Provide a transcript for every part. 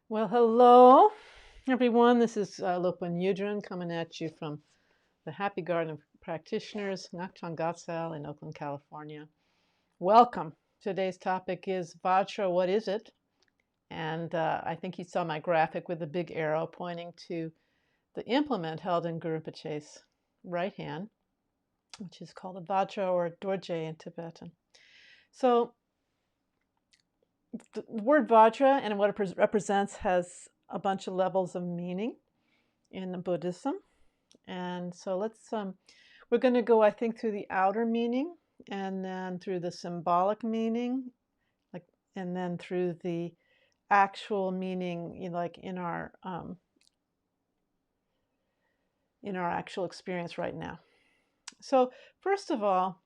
Well, hello, everyone. This is Lopan Yudron coming at you from the Happy Garden of Practitioners, Nakchongatsal in Oakland, California. Welcome. Today's topic is Vajra What Is It? And I think you saw my graphic with the big arrow pointing to the implement held in Guru Rinpoche's right hand, which is called a Vajra or dorje in Tibetan. So the word Vajra and what it represents has a bunch of levels of meaning in Buddhism. And so we're going to go, I think, through the outer meaning and then through the symbolic meaning, and then through the actual meaning, like in our actual experience right now. So first of all,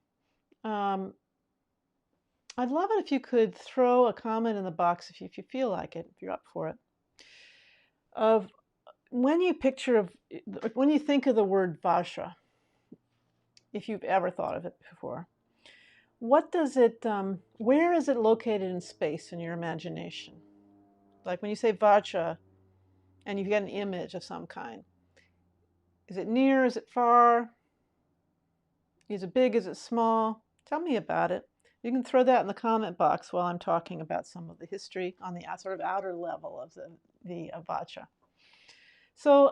I'd love it if you could throw a comment in the box if you feel like it, if you're up for it, of when you think of the word Vajra, if you've ever thought of it before, what does it, where is it located in space in your imagination? Like when you say Vajra and you've got an image of some kind, is it near, is it far? Is it big, is it small? Tell me about it. You can throw that in the comment box while I'm talking about some of the history on the sort of outer level of the Vajra. So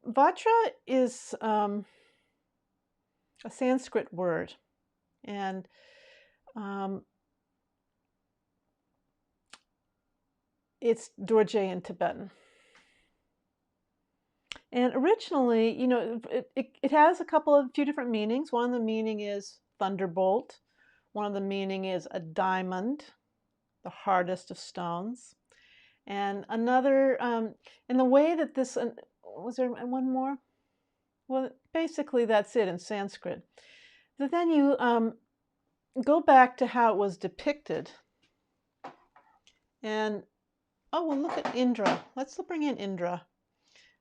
Vajra is a Sanskrit word, and it's dorje in Tibetan. And originally, it has a few different meanings. One of the meaning is thunderbolt. One of the meaning is a diamond, the hardest of stones. And another, in the way that this, was there one more? Well, basically that's it in Sanskrit. But then you go back to how it was depicted. And, oh, well, look at Indra. Let's bring in Indra.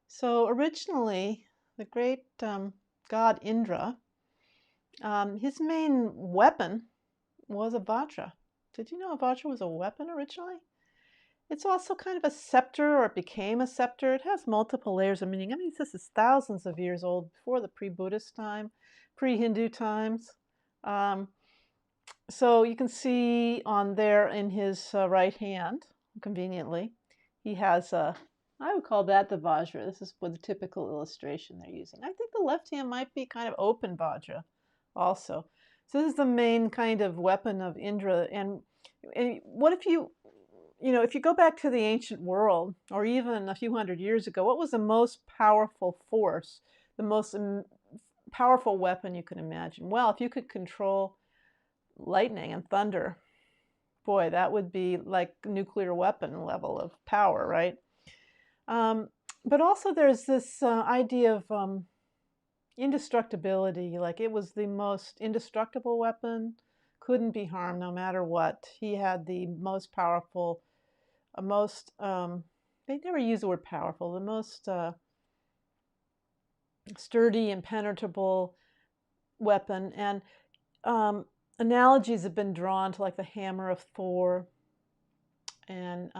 So originally, the great god Indra, his main weapon was a Vajra. Did you know a Vajra was a weapon originally? It's also kind of a scepter, or it became a scepter. It has multiple layers of meaning. I mean, this is thousands of years old, before the pre-Buddhist time, pre-Hindu times. So you can see on there in his right hand, conveniently, he has a, I would call that the Vajra. This is the typical illustration they're using. I think the left hand might be kind of open Vajra also. So this is the main kind of weapon of Indra. And what if if you go back to the ancient world, or even a few hundred years ago, what was the most powerful force, the most powerful weapon you can imagine? Well, if you could control lightning and thunder, boy, that would be like nuclear weapon level of power, right? But also there's this idea of indestructibility, like it was the most indestructible weapon, couldn't be harmed no matter what. He had the most powerful, they never use the word powerful, the most sturdy, impenetrable weapon. And analogies have been drawn to like the hammer of Thor, and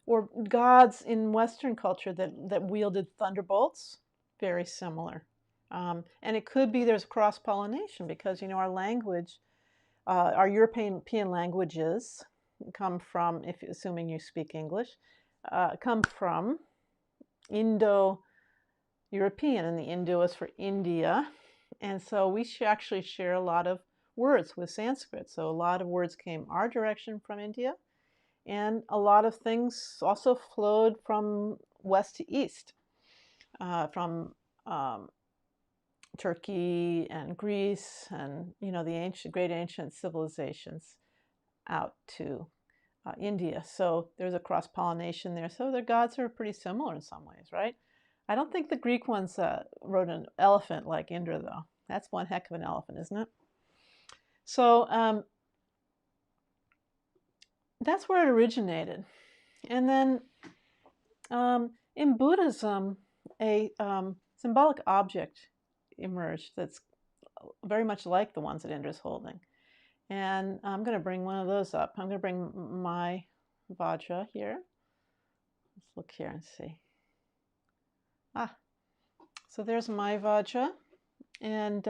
or gods in Western culture that wielded thunderbolts, very similar. And it could be there's cross-pollination because, our language, our European languages come from, assuming you speak English, come from Indo-European, and the Indo is for India. And so we actually share a lot of words with Sanskrit. So a lot of words came our direction from India. And a lot of things also flowed from west to east, from Turkey and Greece and, the great ancient civilizations out to India. So there's a cross-pollination there. So their gods are pretty similar in some ways, right? I don't think the Greek ones wrote an elephant like Indra, though. That's one heck of an elephant, isn't it? So that's where it originated. And then in Buddhism, a symbolic object emerged that's very much like the ones that Indra's holding. And I'm going to bring one of those up. I'm going to bring my Vajra here. Let's look here and see. So there's my Vajra, and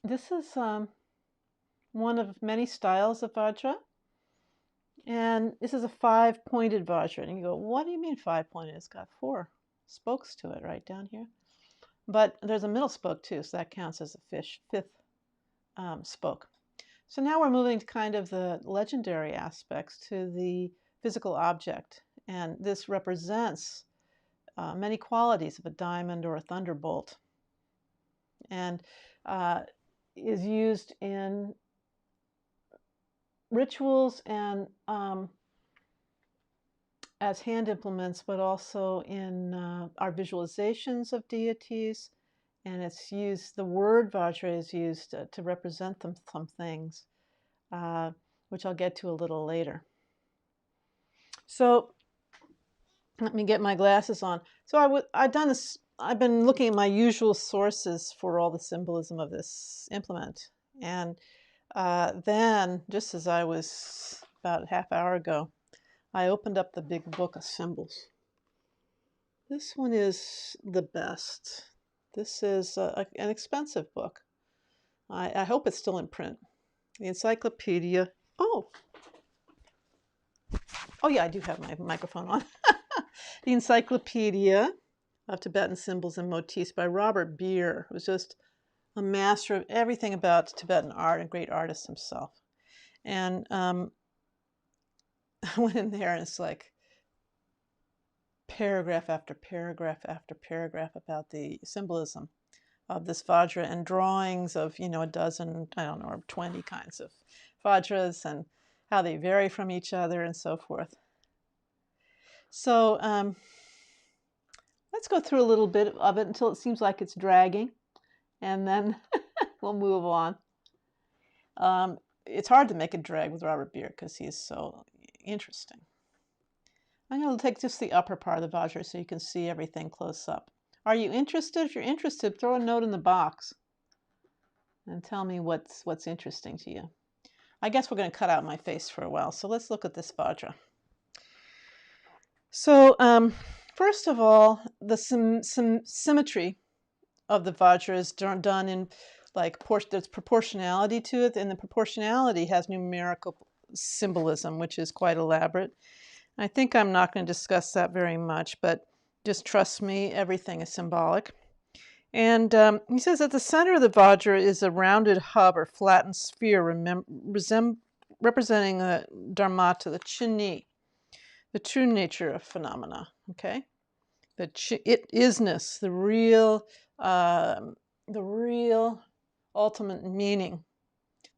this is one of many styles of Vajra, and this is a 5-pointed Vajra. And you go, what do you mean 5-pointed? It's got 4 spokes to it right down here, but there's a middle spoke too, so that counts as a 5th spoke. So now we're moving to kind of the legendary aspects, to the physical object, and this represents many qualities of a diamond or a thunderbolt, and is used in rituals and as hand implements, but also in our visualizations of deities. And it's used, the word Vajra is used to represent some things, which I'll get to a little later. So let me get my glasses on. So I've been looking at my usual sources for all the symbolism of this implement. And then, just as I was about a half hour ago, I opened up the big book of symbols. This one is the best. This is an expensive book. I hope it's still in print. The encyclopedia. Oh yeah, I do have my microphone on. The Encyclopedia of Tibetan Symbols and Motifs by Robert Beer, who's just a master of everything about Tibetan art and great artist himself. And I went in there and it's like paragraph after paragraph after paragraph about the symbolism of this Vajra and drawings of, a dozen, I don't know, or 20 kinds of Vajras and how they vary from each other and so forth. So let's go through a little bit of it until it seems like it's dragging, and then we'll move on. It's hard to make it drag with Robert Beer because he's so interesting. I'm going to take just the upper part of the Vajra so you can see everything close up. Are you interested? If you're interested, throw a note in the box and tell me what's interesting to you. I guess we're going to cut out my face for a while, so let's look at this Vajra. So first of all, the symmetry of the Vajra is done in there's proportionality to it, and the proportionality has numerical symbolism, which is quite elaborate. I think I'm not going to discuss that very much, but just trust me, everything is symbolic. And he says at the center of the Vajra is a rounded hub or flattened sphere representing the Dharmata, the chini, the true nature of phenomena, okay? The it-isness, the real ultimate meaning,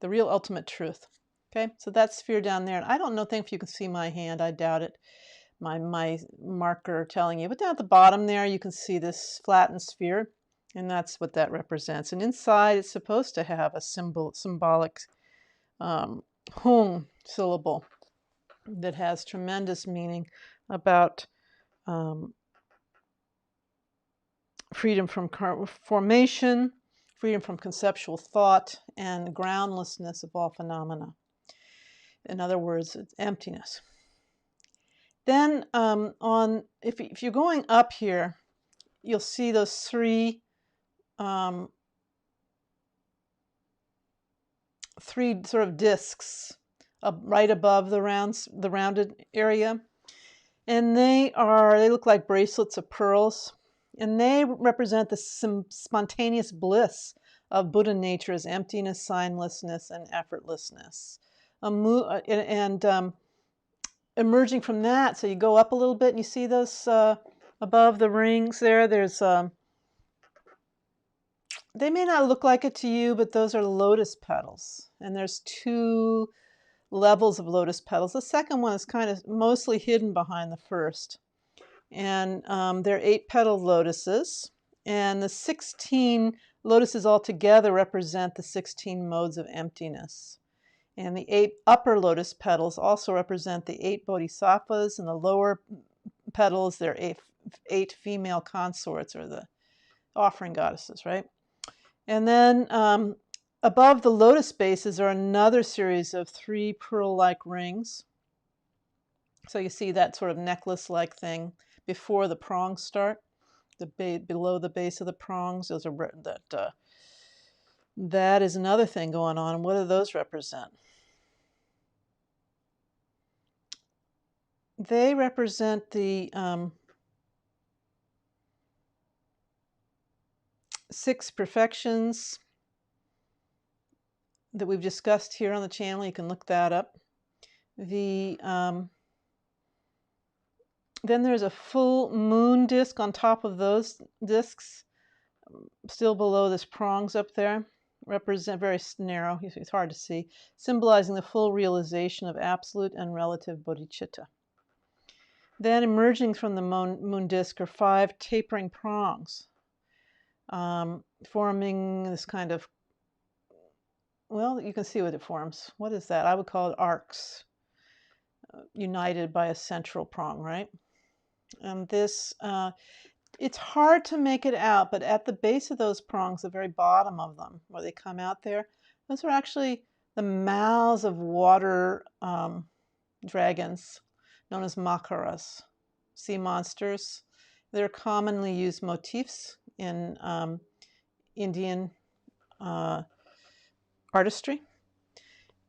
the real ultimate truth, okay? So that sphere down there, and I don't think if you can see my hand, I doubt it, my marker telling you, but down at the bottom there, you can see this flattened sphere, and that's what that represents. And inside, it's supposed to have a symbolic hung syllable that has tremendous meaning about freedom from formation, freedom from conceptual thought, and groundlessness of all phenomena. In other words, it's emptiness. Then if you're going up here, you'll see those 3 sort of discs right above the rounded area, and they look like bracelets of pearls, and they represent the spontaneous bliss of Buddha nature as emptiness, signlessness, and effortlessness. Emerging from that, so you go up a little bit and you see those above the rings there. There's they may not look like it to you, but those are lotus petals, and there's 2 levels of lotus petals. The second one is kind of mostly hidden behind the first, and they're 8-petaled lotuses, and the 16 lotuses altogether represent the 16 modes of emptiness. And the 8 upper lotus petals also represent the 8 bodhisattvas, and the lower petals, they're 8 female consorts, or the offering goddesses, right? And then above the lotus bases are another series of 3 pearl-like rings. So you see that sort of necklace-like thing before the prongs start, below the base of the prongs. Those are that is another thing going on. And what do those represent? They represent the 6 perfections that we've discussed here on the channel. You can look that up. Then there's a full moon disc on top of those discs, still below this prongs up there, represent very narrow, it's hard to see, symbolizing the full realization of absolute and relative bodhicitta. Then emerging from the moon disc are 5 tapering prongs, forming this kind of, well, you can see what it forms. What is that? I would call it arcs, united by a central prong, right? And this, it's hard to make it out, but at the base of those prongs, the very bottom of them, where they come out there, those are actually the mouths of water dragons, known as Macaroons, sea monsters. They're commonly used motifs in Indian artistry.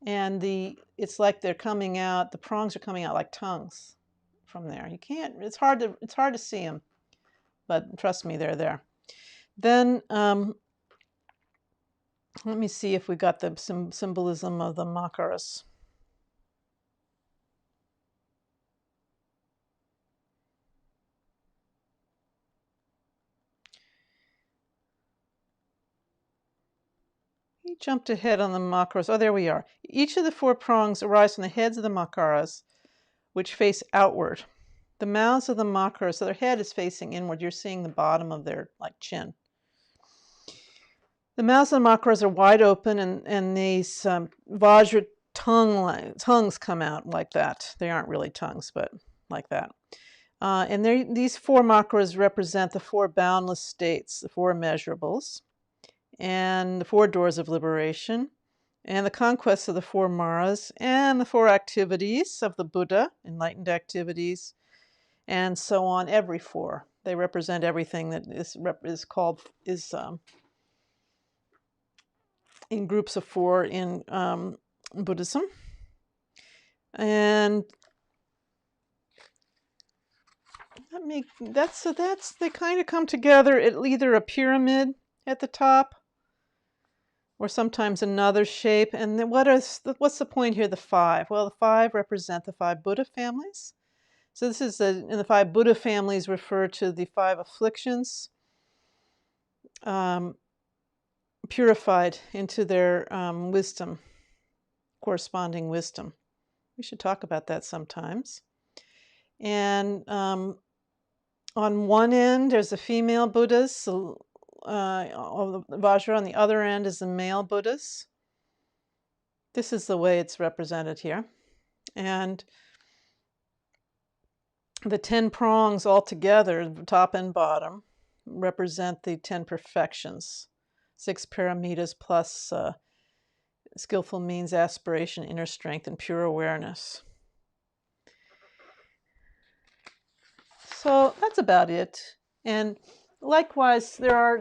And it's like they're coming out, the prongs are coming out like tongues from there. You can't, it's hard to see them, but trust me, they're there. Then let me see if we got the symbolism of the Macaroons. He jumped ahead on the Macaroons. Oh, there we are. Each of the 4 prongs arise from the heads of the Macaroons, which face outward. The mouths of the Macaroons, so their head is facing inward. You're seeing the bottom of their chin. The mouths of the Macaroons are wide open, and these Vajra tongues come out like that. They aren't really tongues, but like that. And these 4 Macaroons represent the 4 boundless states, the 4 immeasurables, and the 4 doors of liberation, and the conquests of the 4 maras, and the 4 activities of the Buddha, enlightened activities, and so on. Every 4. They represent everything that is in groups of 4 in Buddhism. And they kind of come together at either a pyramid at the top, or sometimes another shape. And then what's the point here, the 5? Well, the 5 represent the 5 Buddha families. So this is, and the 5 Buddha families refer to the 5 afflictions, purified into their wisdom, corresponding wisdom. We should talk about that sometimes. And on one end, there's the female Buddhas, Vajra. On the other end is the male Buddhas. This is the way it's represented here. And the 10 prongs all together, top and bottom, represent the 10 perfections. 6 paramitas plus skillful means, aspiration, inner strength, and pure awareness. So that's about it. And likewise, there are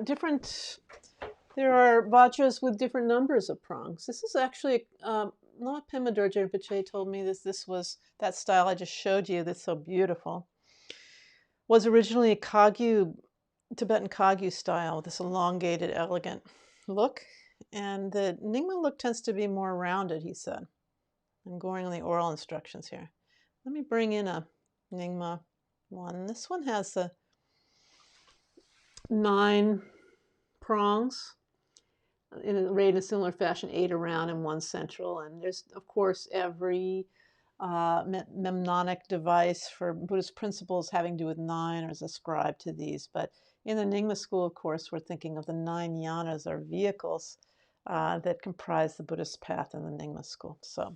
Vajras with different numbers of prongs. This is actually, Lama Pema Dorje Rinpoche told me this was, that style I just showed you, that's so beautiful, was originally a Kagyu, Tibetan Kagyu style, with this elongated, elegant look. And the Nyingma look tends to be more rounded, he said. I'm going on the oral instructions here. Let me bring in a Nyingma one. This one has the 9 prongs, arrayed in a similar fashion, 8 around and 1 central. And there's, of course, every mnemonic device for Buddhist principles having to do with 9 is ascribed to these. But in the Nyingma school, of course, we're thinking of the 9 yanas, or vehicles, that comprise the Buddhist path in the Nyingma school. So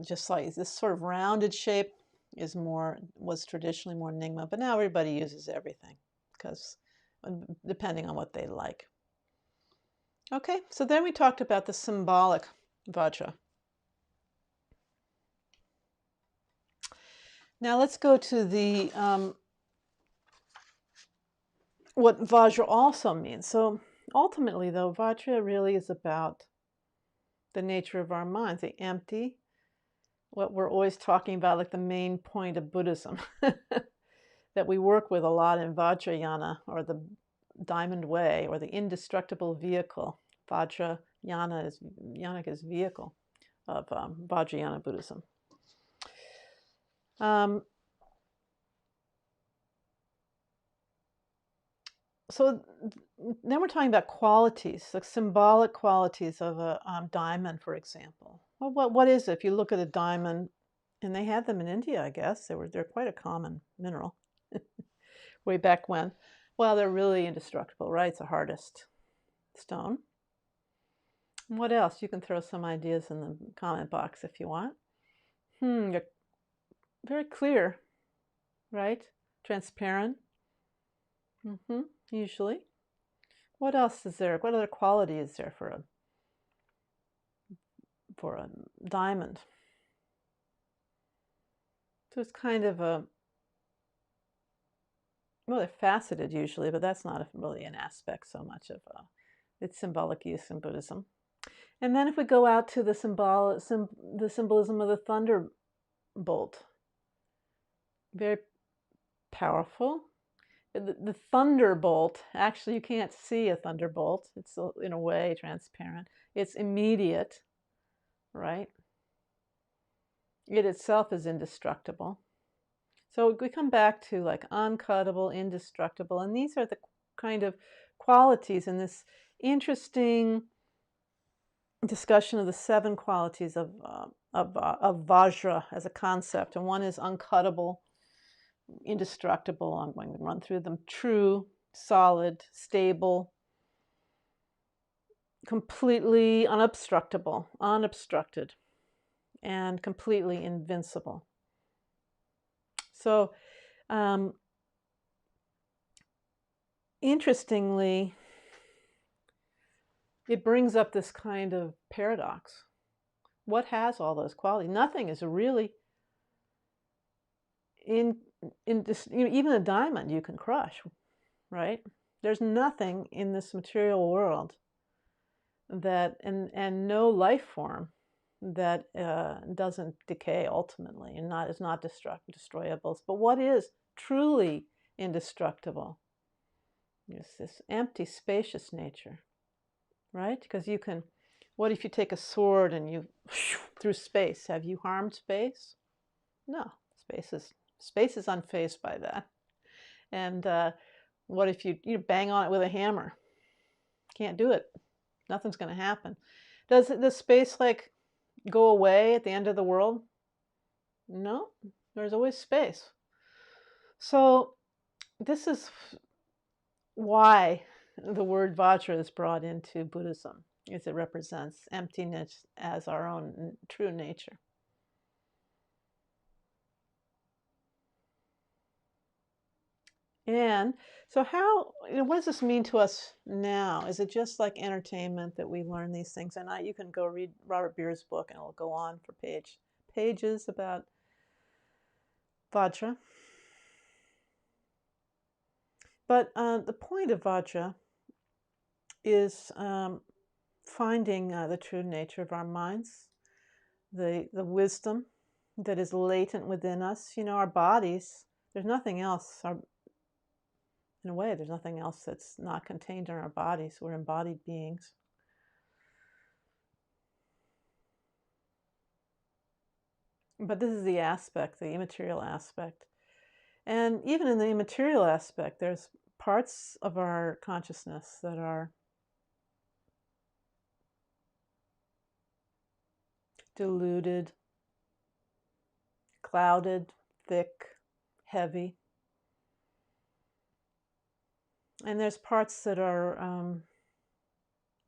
just like this sort of rounded shape was traditionally more Nyingma, but now everybody uses everything, because depending on what they like. Okay, so then we talked about the symbolic Vajra. Now let's go to the what Vajra also means. So ultimately, though, Vajra really is about the nature of our minds, the empty, what we're always talking about, like the main point of Buddhism that we work with a lot in Vajrayana, or the diamond way, or the indestructible vehicle. Vajrayana is vehicle of Vajrayana Buddhism. So then we're talking about qualities, like symbolic qualities of a diamond, for example. Well, what is it? If you look at a diamond, and they had them in India, I guess they're quite a common mineral way back when. Well, they're really indestructible, right? It's the hardest stone. And what else? You can throw some ideas in the comment box if you want. They're very clear, right? Transparent. Usually. What else is there? What other quality is there for a diamond? So it's kind of well, they're faceted usually, but that's not really an aspect so much of its symbolic use in Buddhism. And then if we go out to the symbolism of the thunderbolt, very powerful. The thunderbolt, actually you can't see a thunderbolt. It's in a way transparent. It's immediate, right? It itself is indestructible. So we come back to like uncuttable, indestructible, and these are the kind of qualities in this interesting discussion of the 7 qualities of Vajra as a concept. And one is uncuttable, indestructible. I'm going to run through them. True, solid, stable, completely unobstructed, and completely invincible. So interestingly, it brings up this kind of paradox. What has all those qualities? Nothing is really in this, even a diamond you can crush, right? There's nothing in this material world that, and no life form that doesn't decay ultimately and is not destroyable. But what is truly indestructible is this empty, spacious nature, right? Because you can, what if you take a sword and you through space? Have you harmed space? No, space is unfazed by that. And what if you bang on it with a hammer? Can't do it. Nothing's going to happen. Does space like go away at the end of the world? No, there's always space. So this is why the word Vajra is brought into Buddhism, is it represents emptiness as our own true nature. And so what does this mean to us now? Is it just like entertainment that we learn these things? And you can go read Robert Beer's book and it'll go on for pages about Vajra. But the point of Vajra is finding the true nature of our minds, the wisdom that is latent within us. Our bodies, there's nothing else. In a way, there's nothing else that's not contained in our bodies. We're embodied beings. But this is the aspect, the immaterial aspect. And even in the immaterial aspect, there's parts of our consciousness that are diluted, clouded, thick, heavy. And there's parts that are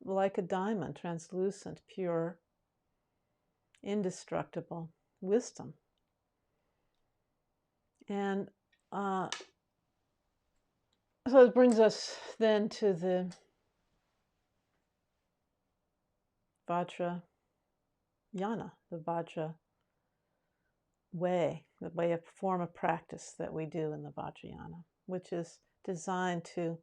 like a diamond, translucent, pure, indestructible, wisdom. And so it brings us then to the Vajrayana, the Vajra way. the way of form of practice that we do in the Vajrayana, which is designed to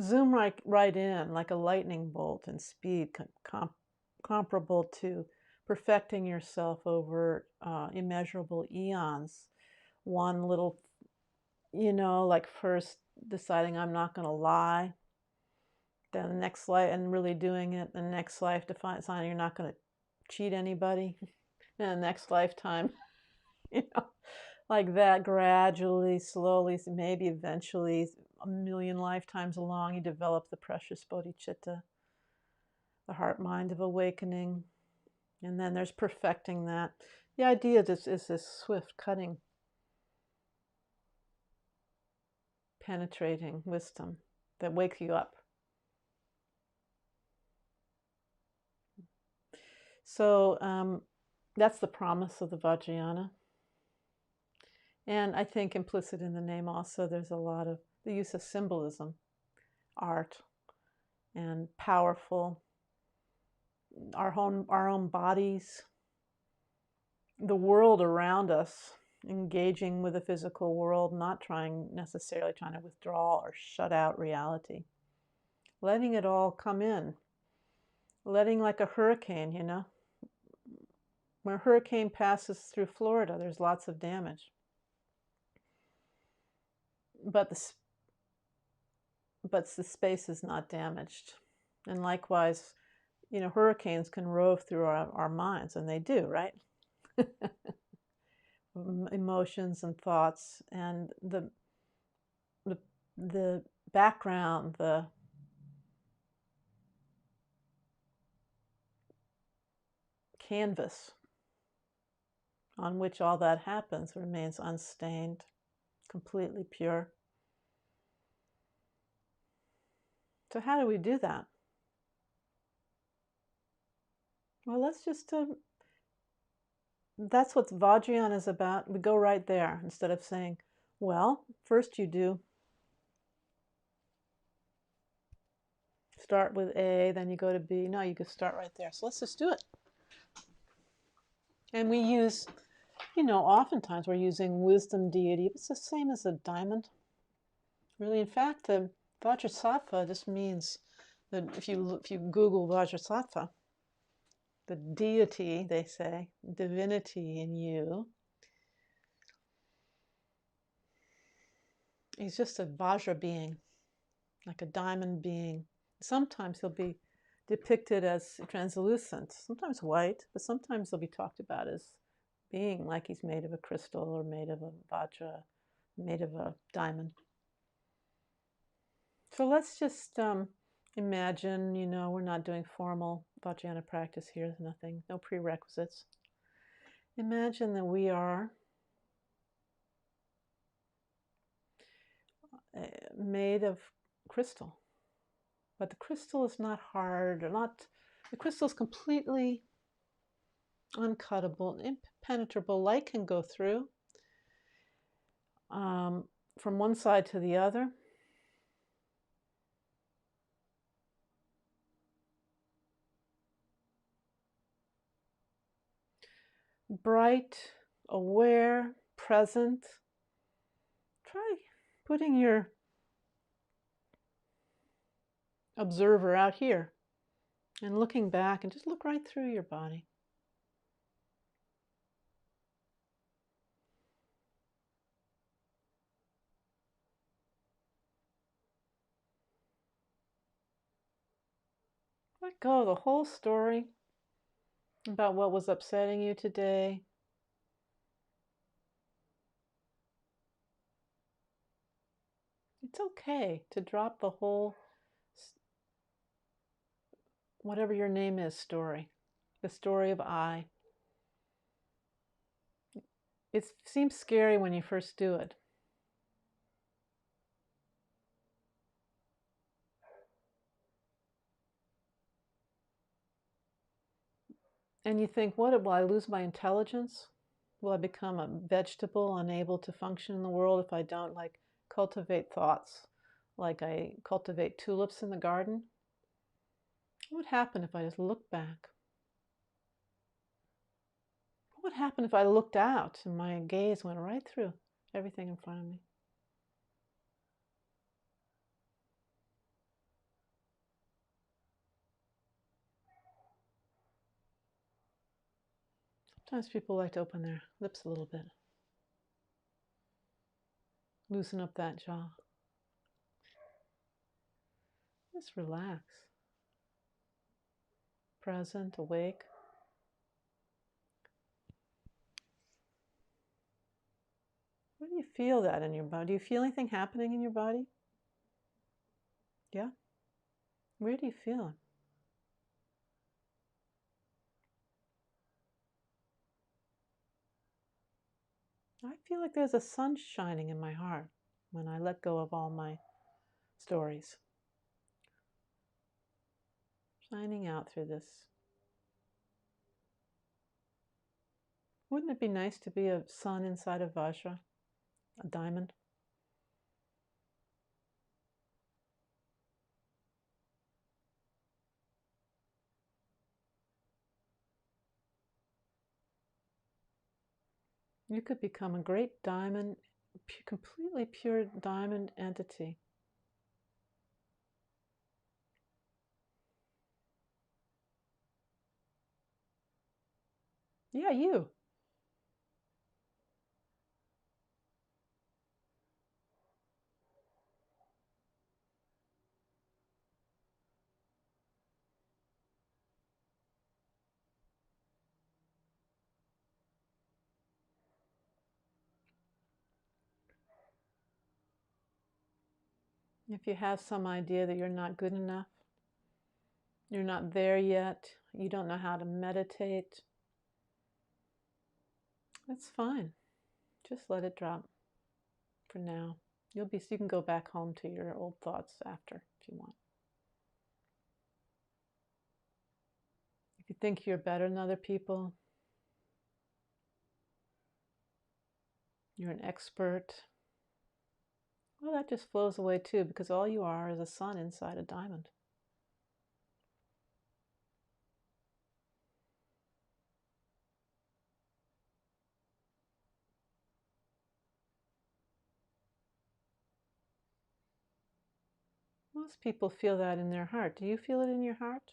zoom right in like a lightning bolt in speed, comparable to perfecting yourself over immeasurable eons. One little, like first deciding I'm not going to lie, then the next life, and really doing it, the next life deciding you're not going to cheat anybody, and the next lifetime, like that, gradually, slowly, maybe eventually, a million lifetimes along, you develop the precious bodhicitta, the heart mind of awakening. And then there's perfecting that. The idea is this swift, cutting, penetrating wisdom that wakes you up. So that's the promise of the Vajrayana. And I think implicit in the name also, there's a lot of the use of symbolism, art, and powerful, our own bodies, the world around us, engaging with the physical world, not necessarily trying to withdraw or shut out reality. Letting it all come in. Letting, like a hurricane, When a hurricane passes through Florida, there's lots of damage. But the space is not damaged. And likewise, hurricanes can rove through our minds, and they do, right? Emotions and thoughts, and the background, the canvas on which all that happens remains unstained, completely pure. So how do we do that? Well, let's just that's what Vajrayana is about. We go right there instead of saying, well, first you do start with A, then you go to B. No, you can start right there. So let's just do it. And we use, oftentimes we're using wisdom deity. It's the same as a diamond. Really, in fact, the Vajrasattva just means that if you Google Vajrasattva, the deity, they say, divinity in you, he's just a Vajra being, like a diamond being. Sometimes he'll be depicted as translucent, sometimes white, but sometimes he'll be talked about as being like he's made of a crystal or made of a Vajra, made of a diamond. So let's just imagine, we're not doing formal Vajrayana practice here. There's nothing, no prerequisites. Imagine that we are made of crystal. But the crystal is not hard, the crystal is completely uncuttable, impenetrable. Light can go through from one side to the other. Bright, aware, present. Try putting your observer out here and looking back, and just look right through your body. Let go of the whole story about what was upsetting you today. It's okay to drop the whole, whatever your name is, story. The story of I. It seems scary when you first do it. And you think, will I lose my intelligence? Will I become a vegetable, unable to function in the world if I don't cultivate thoughts like I cultivate tulips in the garden? What would happen if I just looked back? What What would happen if I looked out and my gaze went right through everything in front of me? Sometimes people like to open their lips a little bit. Loosen up that jaw. Just relax. Present, awake. Where do you feel that in your body? Do you feel anything happening in your body? Yeah? Where do you feel it? I feel like there's a sun shining in my heart when I let go of all my stories. Shining out through this. Wouldn't it be nice to be a sun inside of Vajra? A diamond? You could become a great diamond, completely pure diamond entity. Yeah, you. If you have some idea that you're not good enough, you're not there yet, you don't know how to meditate, that's fine. Just let it drop for now. You can go back home to your old thoughts after if you want. If you think you're better than other people, you're an expert, well, that just flows away too, because all you are is a sun inside a diamond. Most people feel that in their heart. Do you feel it in your heart?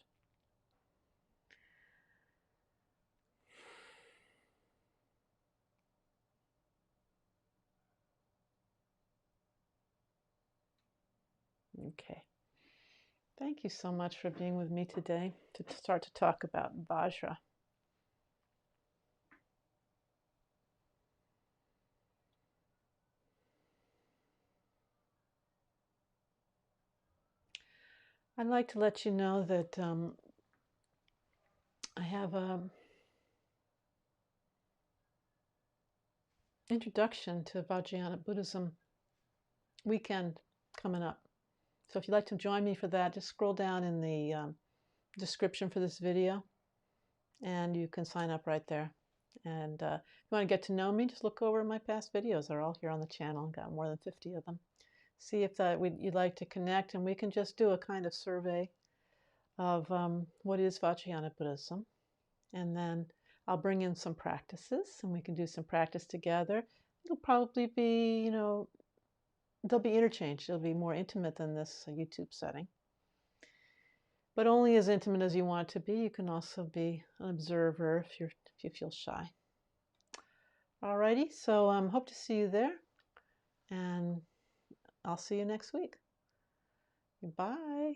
Okay. Thank you so much for being with me today to start to talk about Vajra. I'd like to let you know that I have an introduction to Vajrayana Buddhism weekend coming up. So if you'd like to join me for that, just scroll down in the description for this video and you can sign up right there. And if you want to get to know me, just look over my past videos. They're all here on the channel. I've got more than 50 of them. See if you'd like to connect, and we can just do a kind of survey of what is Vajrayana Buddhism. And then I'll bring in some practices and we can do some practice together. It'll probably be, they'll be interchanged. It'll be more intimate than this YouTube setting. But only as intimate as you want it to be. You can also be an observer if you feel shy. Alrighty, so hope to see you there. And I'll see you next week. Bye.